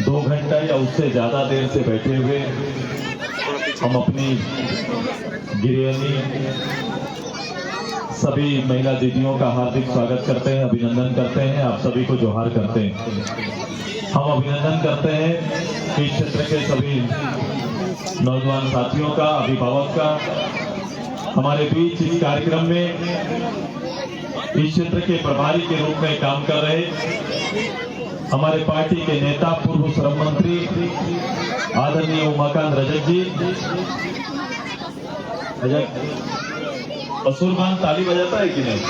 2 घंटा या उससे ज्यादा देर से बैठे हुए हम अपनी गिरियानी सभी महिला दीदियों का हार्दिक स्वागत करते हैं, अभिनंदन करते हैं, आप सभी को जोहार करते हैं। हम अभिनंदन करते हैं इस क्षेत्र के सभी नौजवान साथियों का, अभिभावक का। हमारे बीच इस कार्यक्रम में इस क्षेत्र के प्रभारी के रूप में काम कर रहे हमारे पार्टी के नेता, पूर्व श्रम मंत्री आदरणीय उमाकांत रजक जी। असूरमान ताली बजाता है कि नहीं?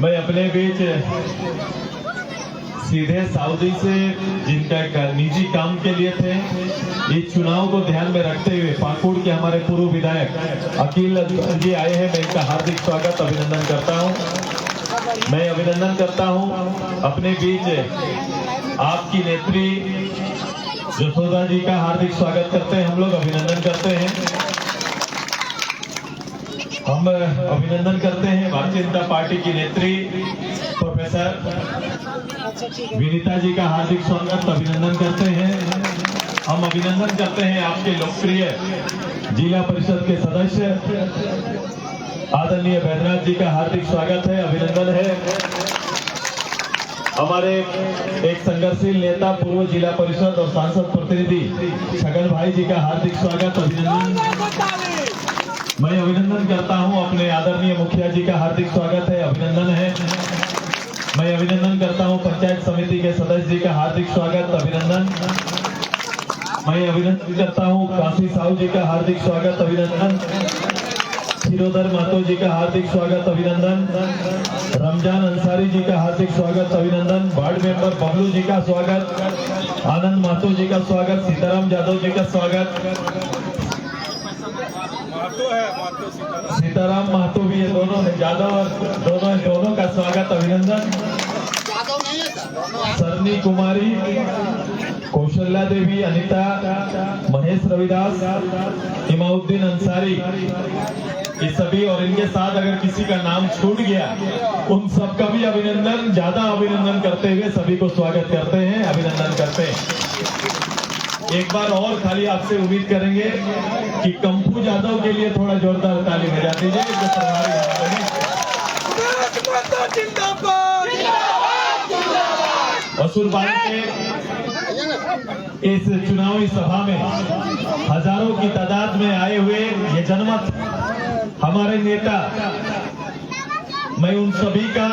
मैं अपने बीच सीधे सऊदी से जिनका निजी काम के लिए थे, इस चुनाव को ध्यान में रखते हुए पाकुड़ के हमारे पूर्व विधायक अकील जी आए हैं। मैं इनका हार्दिक स्वागत अभिनंदन करता हूं। मैं अभिनंदन करता हूं अपने बीच आपकी नेत्री जसोदा जी का हार्दिक स्वागत करते हैं। हम लोग अभिनंदन करते हैं। हम अभिनंदन करते हैं भारतीय जनता पार्टी की नेत्री प्रोफेसर विनीता जी का हार्दिक स्वागत अभिनंदन करते हैं। हम अभिनंदन करते हैं आपके लोकप्रिय जिला परिषद के सदस्य आदरणीय बैद्यनाथ जी का हार्दिक स्वागत है, अभिनंदन है। हमारे एक संघर्षशील नेता, पूर्व जिला परिषद और सांसद प्रतिनिधि छगन भाई जी का हार्दिक स्वागत अभिनंदन। मैं अभिनंदन करता हूं अपने आदरणीय मुखिया जी का हार्दिक स्वागत है, अभिनंदन है। मैं अभिनंदन करता हूं पंचायत समिति के सदस्य जी का हार्दिक स्वागत, अभिनंदन। मैं अभिनंदन करता हूं काशी साहू जी का हार्दिक स्वागत, अभिनंदन। खीरोधर महतो जी का हार्दिक स्वागत, अभिनंदन। रमजान अंसारी जी का हार्दिक स्वागत, अभिनंदन। वार्ड मेंबर बबलू जी का स्वागत, आनंद महतो जी का स्वागत, सीताराम यादव जी का स्वागत, सीताराम महतो भी है, दोनों है, यादव और दोनों का स्वागत, अभिनंदन। सरनी कुमारी, कौशल्या देवी, अनिता, महेश रविदास, इमाउद्दीन अंसारी, ये सभी और इनके साथ अगर किसी का नाम छूट गया उन सबका भी अभिनंदन, ज्यादा अभिनंदन करते हुए सभी को स्वागत करते हैं, अभिनंदन करते हैं। एक बार और खाली आपसे उम्मीद करेंगे कि कंपू यादव के लिए थोड़ा जोरदार ताली बजा दीजिए। जो असूरबाग के इस चुनावी सभा में हजारों की तादाद में आए हुए ये जनमत हमारे नेता, मैं उन सभी का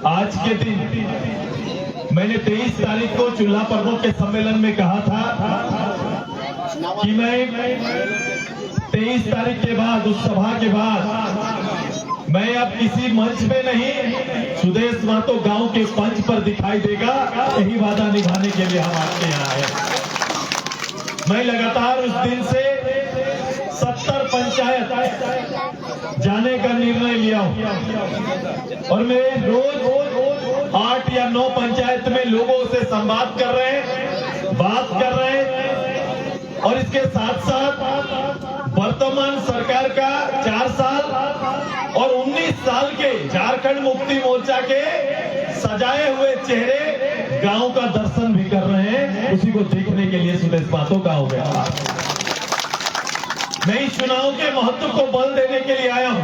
आज के दिन, मैंने 23 तारीख को चूल्हा प्रमुख के सम्मेलन में कहा था कि मैं 23 तारीख के बाद, उस सभा के बाद मैं अब किसी मंच पे नहीं, सुदेश महतो गांव के पंच पर दिखाई देगा। यही वादा निभाने के लिए हम आपके यहाँ आए। मैं लगातार उस दिन से 70 पंचायत जाने का निर्णय लिया हूं और मैं रोज 8 या 9 पंचायत में लोगों से संवाद कर रहे हैं, बात कर रहे हैं। और इसके साथ साथ वर्तमान सरकार का 4 साल और 19 साल के झारखंड मुक्ति मोर्चा के सजाए हुए चेहरे गांव का दर्शन भी कर रहे हैं। उसी को देखने के लिए सुदेश महतो गांव गया। मैं इस चुनाव के महत्व को बल देने के लिए आया हूं।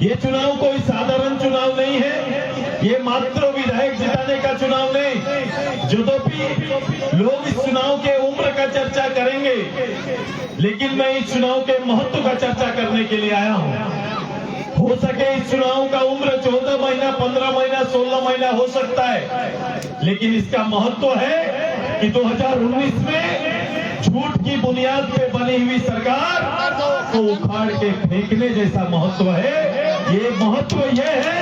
ये चुनाव कोई साधारण चुनाव नहीं है, ये मात्र विधायक जिताने का चुनाव नहीं। जो भी लोग इस चुनाव के उम्र का चर्चा करेंगे, लेकिन मैं इस चुनाव के महत्व का चर्चा करने के लिए आया हूं। हो सके इस चुनाव का उम्र 14 महीना, 15 महीना, 16 महीना हो सकता है, लेकिन इसका महत्व है कि 2019 में झूठ की बुनियाद पे बनी हुई सरकार को उखाड़ के फेंकने जैसा महत्व है। ये महत्व ये है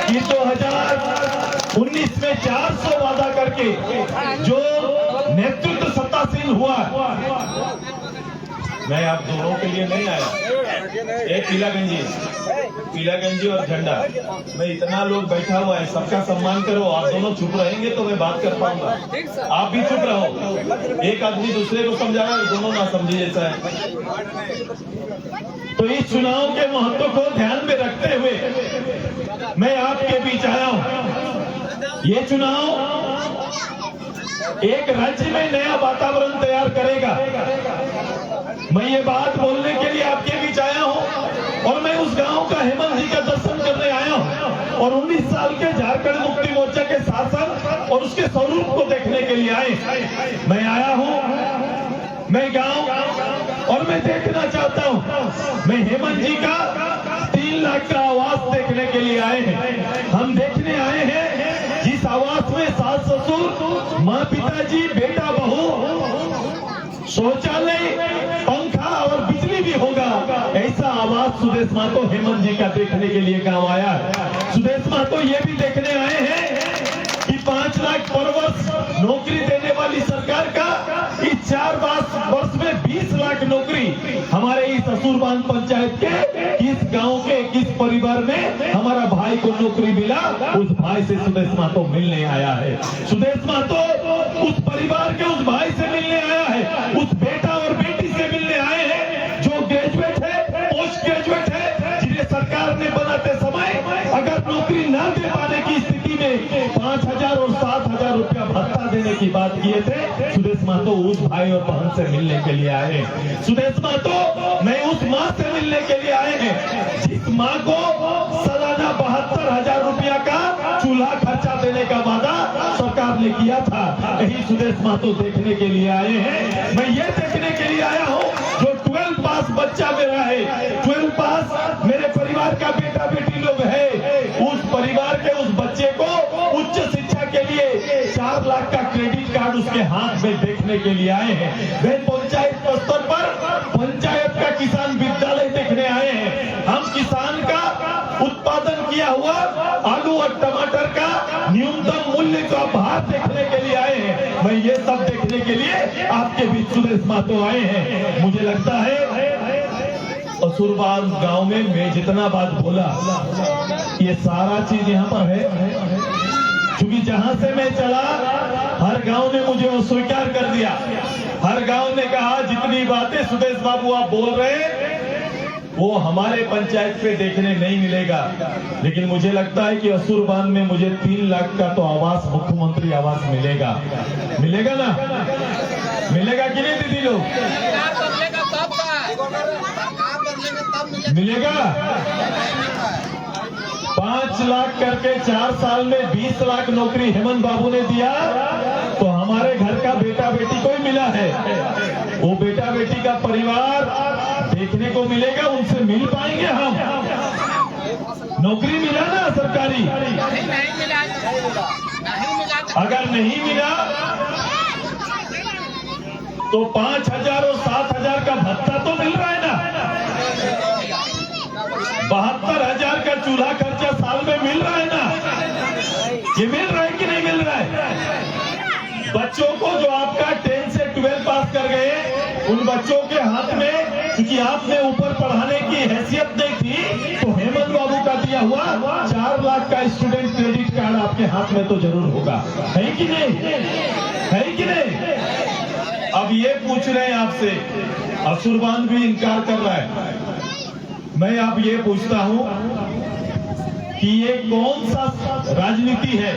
कि 2019 में 400 वादा करके जो नेतृत्व सत्तासीन हुआ, मैं आप दोनों के लिए नहीं आया। एक पीलागंजी और झंडा, मैं इतना लोग बैठा हुआ है, सबका सम्मान करो। आप दोनों चुप रहेंगे तो मैं बात कर पाऊंगा। आप भी चुप रहो, एक आदमी दूसरे को समझाना, दोनों ना समझे जैसा है। तो इस चुनाव के महत्व को ध्यान में रखते हुए मैं आपके बीच आया हूं। ये चुनाव एक राज्य में नया वातावरण तैयार करेगा। मैं ये बात बोलने के लिए आपके बीच आया हूं और मैं उस गांव का हेमंत जी का दर्शन करने आया हूं और 19 साल के झारखंड मुक्ति मोर्चा के शासन और उसके स्वरूप को देखने के लिए आए। मैं आया हूं, मैं गांव और मैं देखना चाहता हूं। मैं हेमंत जी का 3 लाख का आवास देखने के लिए आए हैं। हम देखने आए हैं जिस आवास में सास ससुर, माँ पिताजी, बेटा बहू, शौचालय, पंखा और बिजली भी होगा, ऐसा आवास सुदेश महतो हेमंत जी का देखने के लिए काम आया है। सुदेश महतो ये भी देखने आए हैं कि 5 लाख पर वर्ष नौकरी देने वाली सरकार का इस 4 वर्ष में 20 लाख नौकरी हमारे इस असुरबान पंचायत के किस गांव के किस परिवार में हमारा भाई को नौकरी मिला, उस भाई से सुदेश महतो मिलने आया है। सुदेश महतो उस परिवार के उस भाई से मिलने आया है, उस बेटा और बेटी से मिलने आए हैं जो ग्रेजुएट है, पोस्ट ग्रेजुएट है, जिन्हें सरकार ने बनाते समय अगर नौकरी न दे पाने की स्थिति में 5,000 और 7,000 रुपया भत्ता देने की बात किए थे। सुदेश महतो उस भाई और बहन से मिलने के लिए आए हैं। सुदेश महतो मैं उस माँ से मिलने के लिए आए हैं जिस माँ को सालाना 72,000 रुपया का चूल्हा खर्चा देने का वादा सरकार ने किया था। यही सुदेश महतो देखने के लिए आए हैं। मैं ये देखने के लिए आया हूँ जो 12 पास बच्चा मेरा है, 12 पास मेरे परिवार का बेटा बेटी लोग है, उस परिवार के उस बच्चे को उच्च शिक्षा के लिए 4 लाख का क्रेडिट कार्ड उसके हाथ में देखने के लिए आए हैं। वे पंचायत स्तर पर पंचायत का किसान विद्यालय देखने आए हैं। हम किसान का उत्पादन किया हुआ आलू और टमाटर का न्यूनतम मूल्य का भाव देखने के लिए आए हैं। मैं ये सब देखने के लिए आपके बीच सुदेश महतो आए हैं। मुझे लगता है असुरबान गांव में मैं जितना बात बोला ये सारा चीज यहाँ पर है, क्योंकि जहां से मैं चला हर गांव ने मुझे वो स्वीकार कर दिया। हर गांव ने कहा जितनी बातें सुदेश बाबू आप बोल रहे हैं वो हमारे पंचायत पे देखने नहीं मिलेगा। लेकिन मुझे लगता है कि असुरबान में मुझे 3 लाख का तो आवास, मुख्यमंत्री आवास मिलेगा। मिलेगा ना? मिलेगा कि नहीं दीदी लोग? मिलेगा। 5 लाख करके 4 साल में 20 लाख नौकरी हेमंत बाबू ने दिया तो हमारे घर का बेटा बेटी को ही मिला है। वो बेटा बेटी का परिवार देखने को मिलेगा, उनसे मिल पाएंगे हम। नौकरी मिला ना सरकारी? नहीं मिला। अगर नहीं मिला तो 5,000 और 7,000 का भत्ता तो मिल रहा है ना। 72,000 का चूल्हा खर्चा साल में मिल रहा है ना। ये मिल रहा है कि नहीं मिल रहा है? बच्चों को जो आपका 10 से 12 पास कर गए उन बच्चों के हाथ में, क्योंकि आपने ऊपर पढ़ाने की हैसियत नहीं थी, तो हेमंत बाबू का दिया हुआ 4 लाख का स्टूडेंट क्रेडिट कार्ड आपके हाथ में तो जरूर होगा। है कि नहीं? है कि नहीं? अब ये पूछ रहे हैं आपसे, असुरबान भी इनकार कर रहा है। मैं अब ये पूछता हूं कि ये कौन सा राजनीति है,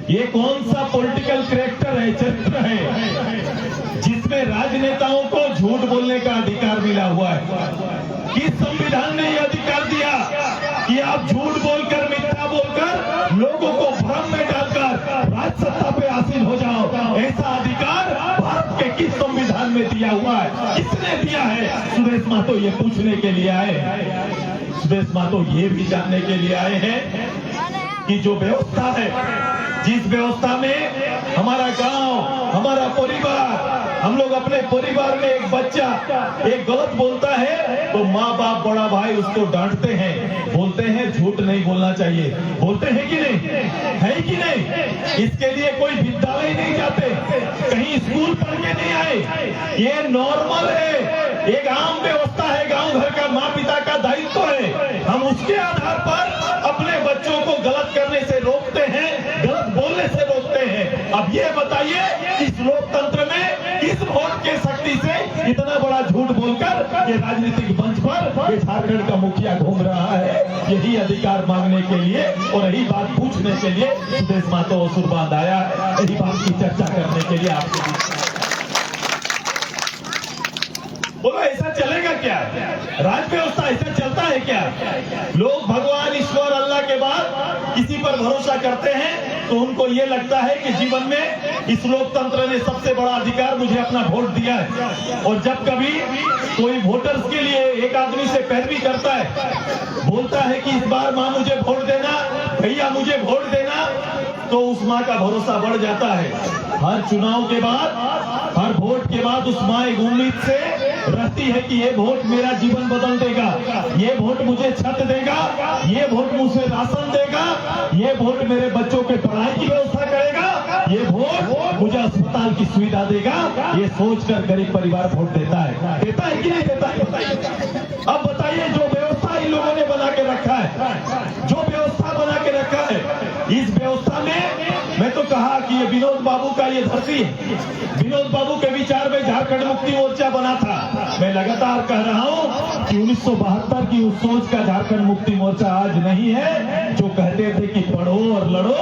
ये कौन सा पॉलिटिकल कैरेक्टर है, चरित्र है जिसमें राजनेताओं को झूठ बोलने का अधिकार मिला हुआ है? किस संविधान ने यह अधिकार दिया कि आप झूठ बोलकर, मिथ्या बोलकर लोगों को भ्रम में डालकर राज सत्ता पे हासिल हो जाओ? ऐसा अधिकार भारत के किस संविधान में दिया हुआ है? किसने दिया है? सुदेश महतो ये पूछने के लिए आए हैं। सुदेश महतो ये भी जानने के लिए आए हैं कि जो व्यवस्था है, जिस व्यवस्था में हमारा गांव, हमारा परिवार, हम लोग अपने परिवार में एक बच्चा एक गलत बोलता है तो माँ बाप, बड़ा भाई उसको डांटते हैं, बोलते हैं झूठ नहीं बोलना चाहिए। बोलते हैं कि नहीं? है कि नहीं? इसके लिए कोई विद्यालय नहीं जाते, कहीं स्कूल पढ़ के नहीं आए। ये नॉर्मल है, एक आम व्यवस्था है, गांव घर का माँ पिता का दायित्व है। हम उसके आधार पर अपने बच्चों को गलत करने से रोकते हैं, गलत बोलने से रोकते हैं। अब ये बताइए इस लोकतंत्र में किस वोट के शक्ति से इतना बड़ा झूठ बोलकर ये राजनीतिक मंच पर ये झारखंड का मुखिया घूम रहा है, यही अधिकार मांगने के लिए और यही बात पूछने के लिए सुदेश महतो सुरबांध आया है, यही बात की चर्चा करने के लिए आपके बीच। बोलो ऐसा चलेगा क्या? राज व्यवस्था ऐसा चलता है क्या? लोग भगवान ईश्वर अल्लाह के बाद किसी पर भरोसा करते हैं तो उनको ये लगता है कि जीवन में इस लोकतंत्र ने सबसे बड़ा अधिकार मुझे अपना वोट दिया है। और जब कभी कोई वोटर्स के लिए एक आदमी से पैरवी करता है, बोलता है कि इस बार माँ मुझे वोट देना, भैया मुझे वोट देना, तो उस माँ का भरोसा बढ़ जाता है। हर चुनाव के बाद, हर वोट के बाद उस माँ एक उम्मीद से रहती है कि ये वोट मेरा जीवन बदल देगा, ये वोट मुझे छत देगा, ये वोट मुझे राशन देगा, ये वोट मेरे बच्चों के पढ़ाई की व्यवस्था करेगा, ये वोट मुझे अस्पताल की सुविधा देगा। ये सोचकर गरीब परिवार वोट देता है कि नहीं देता है? अब बताइए, जो व्यवस्था इन लोगों ने बना के रखा है, जो व्यवस्था बना के रखा है, इस व्यवस्था में मैं तो कहा कि ये विनोद बाबू का ये धरती है। विनोद बाबू के विचार में झारखंड मुक्ति मोर्चा बना था। मैं लगातार कह रहा हूं कि 1972 की उस सोच का झारखंड मुक्ति मोर्चा आज नहीं है। जो कहते थे कि पढ़ो और लड़ो,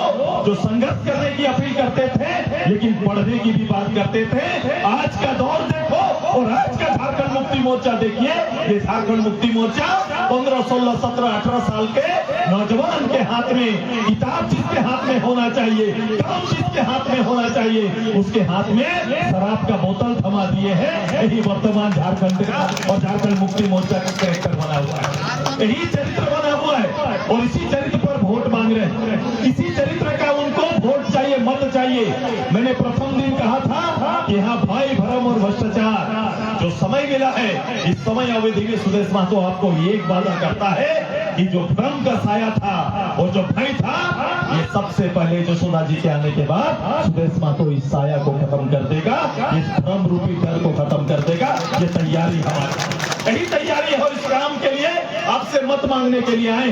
जो संघर्ष करने की अपील करते थे लेकिन पढ़ने की भी बात करते थे, आज का दौर देखो और आज का झारखंड मुक्ति मोर्चा देखिए। ये झारखंड मुक्ति मोर्चा 15, 16, 17, 18 साल के नौजवान के हाथ में, किताब जिसके हाथ में होना चाहिए, कलम जिसके हाथ में होना चाहिए, उसके हाथ में शराब का बोतल थमा दिए हैं। यही वर्तमान झारखंड का और झारखंड मुक्ति मोर्चा का कैरेक्टर बना हुआ है, यही चरित्र बना हुआ है और इसी चरित्र पर वोट मांग रहे हैं। इसी चरित्र का उनको वोट चाहिए, मत चाहिए। मैंने प्रथम दिन कहा था कि यहाँ भाई भरम और भ्रष्टाचार जो समय मिला है, इस समय अवधि में सुदेश महतो आपको एक वादा करता है कि जो भ्रम का साया था और जो भय था, ये सबसे पहले यशोदा जी के आने के बाद सुदेश महतो इस साया को खत्म कर देगा, इस भ्रम रूपी डर को खत्म कर देगा। ये तैयारी हमारी, यही तैयारी है। और इस काम के लिए आपसे मत मांगने के लिए आए।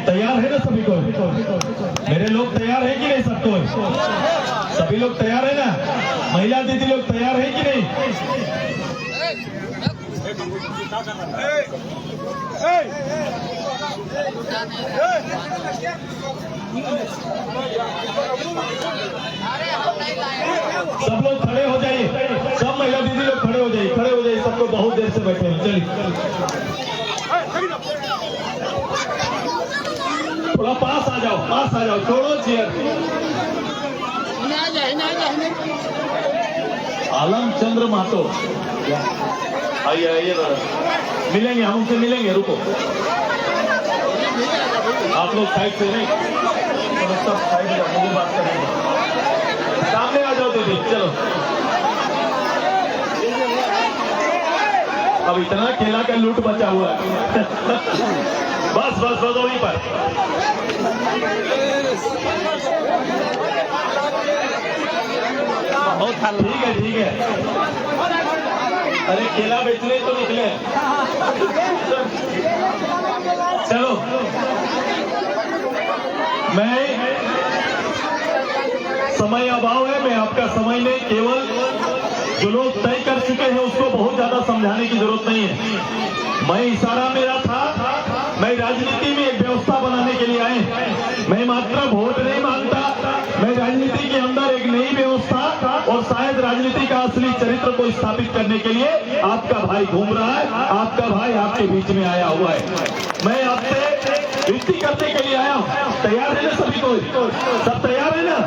तैयार है ना सभी को? मेरे लोग तैयार है कि नहीं? सबको, सभी लोग तैयार है ना? महिला दीदी लोग तैयार है कि नहीं? सब लोग खड़े हो जाइए, सब महिला दीदी लोग खड़े हो जाइए, खड़े हो जाइए। सबको बहुत देर से बैठे हैं, चलिए थोड़ा पास आ जाओ, पास आ जाओ, छोड़ो चेयर। आलम चंद्र महतो, आइए आइए, मिलेंगे, हम उनसे मिलेंगे। रुको, आप लोग साइड से नहीं, सब साइड में मुझे बात करेंगे। सामने आ जाओ दीदी, चलो। अब इतना खेला का लूट बचा हुआ है। बस बस बस वहीं पर। ठीक है ठीक है। अरे केला बेचने तो निकले। चलो, मैं समय अभाव है, मैं आपका समय नहीं, केवल जो लोग तय कर चुके हैं उसको बहुत ज्यादा समझाने की जरूरत नहीं है। मैं इशारा मेरा था, मैं राजनीति में एक व्यवस्था बनाने के लिए आए। मैं मात्र वोट नहीं मांगता, मैं राजनीति के अंदर एक नई व्यवस्था और शायद राजनीति का असली चरित्र को स्थापित करने के लिए आपका भाई घूम रहा है, आपका भाई आपके बीच में आया हुआ है। मैं आपसे विनती करने के लिए आया हूँ। तैयार है ना सभी को? सब तैयार है ना?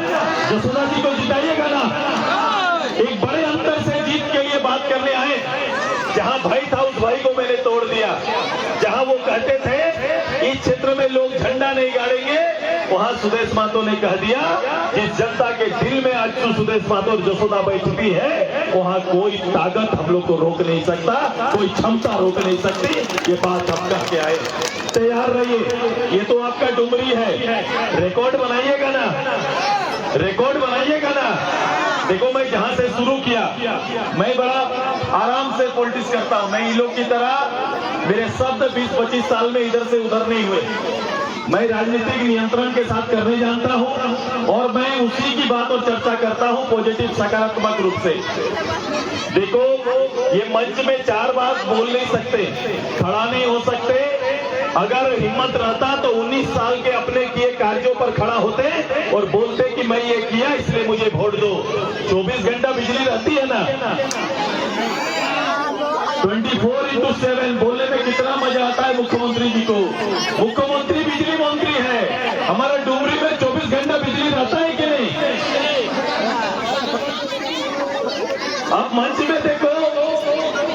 यशोदा जी को जिताइएगा ना? एक बड़े अंतर से जीत के लिए बात करने आए। जहां भय था उस भय को मैंने तोड़ दिया। जहां वो कहते थे इस क्षेत्र में लोग झंडा नहीं गाड़ेंगे, वहां सुदेश महतो ने कह दिया जिस जनता के दिल में आज तो सुदेश महतो और यशोदा बैठती है, वहां कोई ताकत हम लोग को रोक नहीं सकता, कोई क्षमता रोक नहीं सकती। ये बात हम कह के आए। तैयार रहिए, ये तो आपका डुमरी है। रिकॉर्ड बनाइएगा ना? रिकॉर्ड बनाइएगा ना? देखो, मैं जहां से शुरू किया, मैं बड़ा आराम से पॉलिटिक्स करता हूं। मैं इन लोग की तरह मेरे शब्द 20-25 साल में इधर से उधर नहीं हुए। मैं राजनीतिक नियंत्रण के साथ करने जानता हूं और मैं उसी की बात और चर्चा करता हूं पॉजिटिव सकारात्मक रूप से। देखो, ये मंच में 4 बात बोल नहीं सकते, खड़ा नहीं हो सकते। अगर हिम्मत रहता तो 19 साल के अपने किए कार्यों पर खड़ा होते और बोलते कि मैं ये किया इसलिए मुझे वोट दो। 24 घंटा बिजली रहती है ना, 24/7 बोलने में कितना मजा आता है मुख्यमंत्री जी को। मुख्यमंत्री बिजली मंत्री है, हमारा डुमरी में 24 घंटा बिजली रहता है कि नहीं? अब मंच में देखो,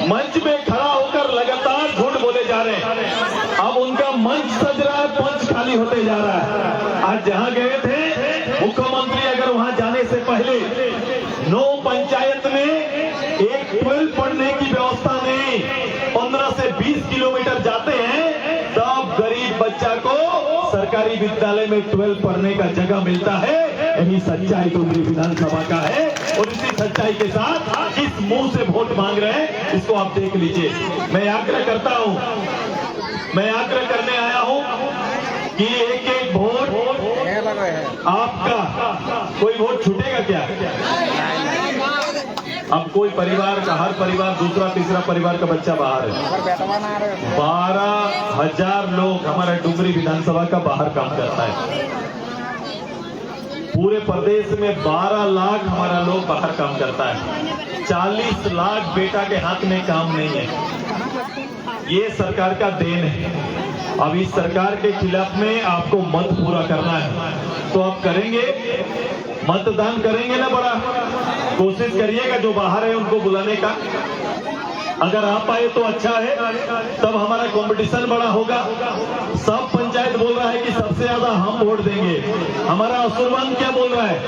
मंच में खड़ा होकर लगातार झूठ बोले जा रहे हैं। अब उनका मंच सज रहा है, पंच खाली होते जा रहा है। आज जहां गए थे मुख्यमंत्री, अगर वहां जाने से पहले 9 पंचायत में एक 12 पढ़ने की व्यवस्था नहीं, 15 से 20 किलोमीटर जाते हैं तब गरीब बच्चा को सरकारी विद्यालय में 12 पढ़ने का जगह मिलता है। यही सच्चाई डुमरी विधानसभा का है और इसी सच्चाई के साथ किस मुंह से वोट मांग रहे हैं इसको आप देख लीजिए। मैं आग्रह करता हूं, मैं आग्रह करने आया हूं कि एक वोट आपका, कोई वोट छूटेगा क्या? अब कोई परिवार का, हर परिवार दूसरा तीसरा परिवार का बच्चा बाहर है। 12,000 लोग हमारा डुमरी विधानसभा का बाहर काम करता है। पूरे प्रदेश में 12 लाख हमारा लोग बाहर काम करता है। 40 लाख बेटा के हाथ में काम नहीं है। ये सरकार का देन है। अब इस सरकार के खिलाफ में आपको मत पूरा करना है तो आप करेंगे, मतदान करेंगे ना। बड़ा कोशिश करिएगा जो बाहर है उनको बुलाने का। अगर आप आए तो अच्छा है, तब हमारा कंपटीशन बड़ा होगा। सब पंचायत बोल रहा है कि सबसे ज्यादा हम वोट देंगे। हमारा असुरवन क्या बोल रहा है?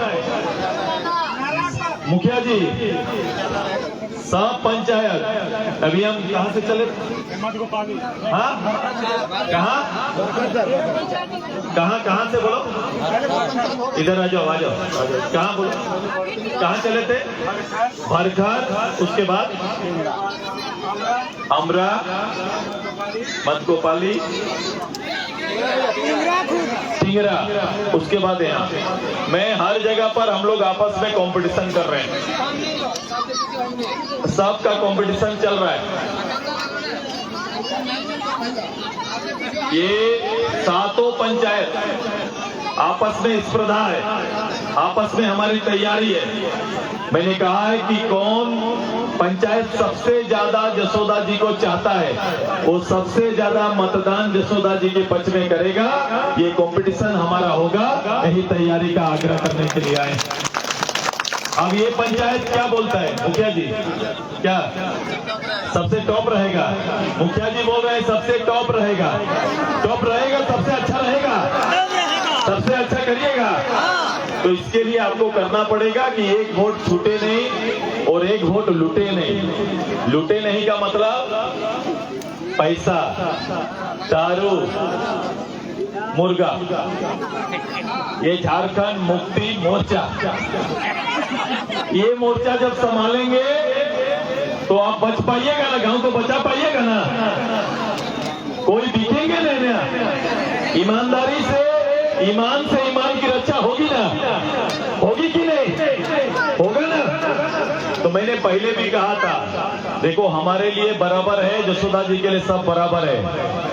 मुखिया जी, सब पंचायत, अभी हम कहाँ से चले? हाँ, कहाँ से बोलो? इधर आ जाओ, आ जाओ। कहाँ बोलो, कहाँ चले थे? भरखर, उसके बाद अमरा, मधुगोपाली, टिंगरा, उसके बाद यहाँ। मैं हर जगह पर हम लोग आपस में कंपटीशन कर रहे हैं, सबका कंपटीशन चल रहा है। ये 7 पंचायत आपस में स्पर्धा है, आपस में हमारी तैयारी है। मैंने कहा है कि कौन पंचायत सबसे ज्यादा जसोदा जी को चाहता है वो सबसे ज्यादा मतदान जसोदा जी के पक्ष में करेगा। ये कंपटीशन हमारा होगा, यही तैयारी का आग्रह करने के लिए आए। अब ये पंचायत क्या बोलता है मुखिया जी? क्या सबसे टॉप रहेगा? मुखिया जी बोल रहे हैं सबसे टॉप रहेगा। टॉप रहेगा, सबसे अच्छा रहेगा, सबसे अच्छा करिएगा। तो इसके लिए आपको करना पड़ेगा कि एक वोट छूटे नहीं और एक वोट लूटे नहीं। लूटे नहीं का मतलब पैसा, दारू, मुर्गा। ये झारखंड मुक्ति मोर्चा, ये मोर्चा जब संभालेंगे तो आप बच पाइएगा ना, गांव को बचा पाइएगा ना। कोई दिखेंगे नहीं ना। ईमानदारी से, ईमान से ईमान की रक्षा होगी ना, होगी कि नहीं? होगा ना। तो मैंने पहले भी कहा था, देखो हमारे लिए बराबर है, जसोदा जी के लिए सब बराबर है।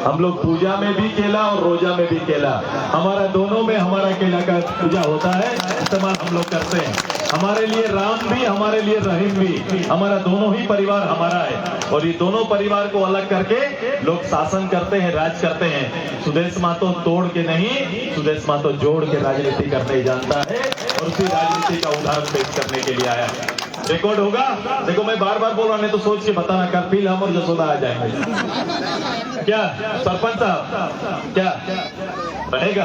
हम लोग पूजा में भी केला और रोजा में भी केला, हमारा दोनों में हमारा केला का पूजा होता है, इस्तेमाल हम लोग करते हैं। हमारे लिए राम भी, हमारे लिए रहीम भी, हमारा दोनों ही परिवार हमारा है। और ये दोनों परिवार को अलग करके लोग शासन करते हैं, राज करते हैं। सुदेश मातो तोड़ के नहीं, सुदेश मातो जोड़ के राजनीति करने जानता है और उसी राजनीति का उदाहरण पेश करने के लिए आया है। रिकॉर्ड होगा। देखो मैं बार बार बोल रहा हूं, तो सोच के बताना, कर फिर हम और जसोदा आ जाएंगे। क्या सरपंच साहब, क्या रहेगा?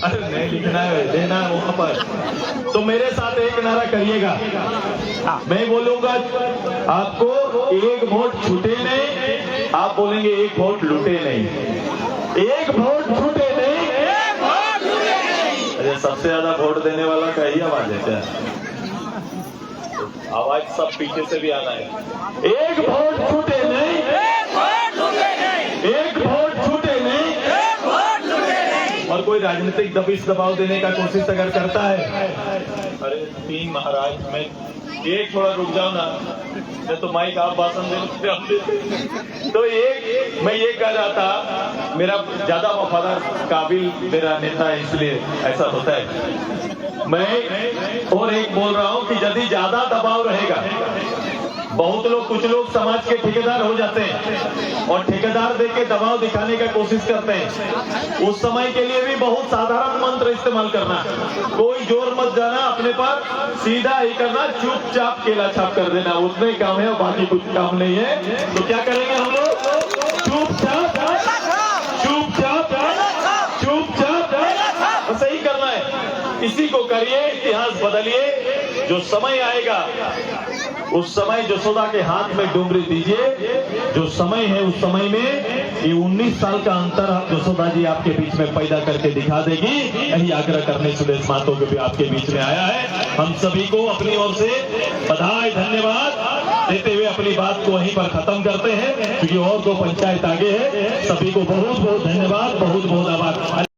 अरे नहीं लिखना है, देना है वहां पर। तो मेरे साथ एक नारा करिएगा, मैं बोलूंगा आपको एक वोट छूटे नहीं, आप बोलेंगे एक वोट लूटे नहीं। एक वोट छूटे नहीं, एक वोट लूटे नहीं। अरे सबसे ज्यादा वोट देने वाला का ही आवाज है क्या? आवाज सब पीछे से भी आना है। एक वोट छूटे नहीं, एक वोट छूटे नहीं, एक वोट छूटे नहीं, एक वोट और कोई राजनीतिक दबिश दबाव देने का कोशिश अगर करता है, अरे तीन महाराज में एक थोड़ा रुक जाओ ना, मैं तो माइक आप भाषण दे। तो एक मैं ये कह रहा था, मेरा ज्यादा वफादार काबिल मेरा नेता है, इसलिए ऐसा होता है। मैं और एक बोल रहा हूं कि यदि ज्यादा दबाव रहेगा, बहुत लोग कुछ लोग समाज के ठेकेदार हो जाते हैं और ठेकेदार देके दबाव दिखाने का कोशिश करते हैं। उस समय के लिए भी बहुत साधारण मंत्र इस्तेमाल करना, कोई जोर मत जाना अपने पर, सीधा ही करना, चुपचाप केला छाप कर देना, उतने काम है और बाकी कुछ काम नहीं है। तो क्या करेंगे हम लोग? चुपचाप चुपचाप चुपचाप, बस यही करना है। इसी को करिए, इतिहास बदलिए। जो समय आएगा उस समय यशोदा के हाथ में डुमरी दीजिए। जो समय है उस समय में ये 19 साल का अंतर यशोदा जी आपके बीच में पैदा करके दिखा देगी। यही आग्रह करने सुदेश महतो के भी आपके बीच में आया है। हम सभी को अपनी ओर से बधाई धन्यवाद देते हुए अपनी बात को वहीं पर खत्म करते हैं, क्योंकि और 2 पंचायत आगे है। सभी को बहुत बहुत धन्यवाद, बहुत बहुत आभार।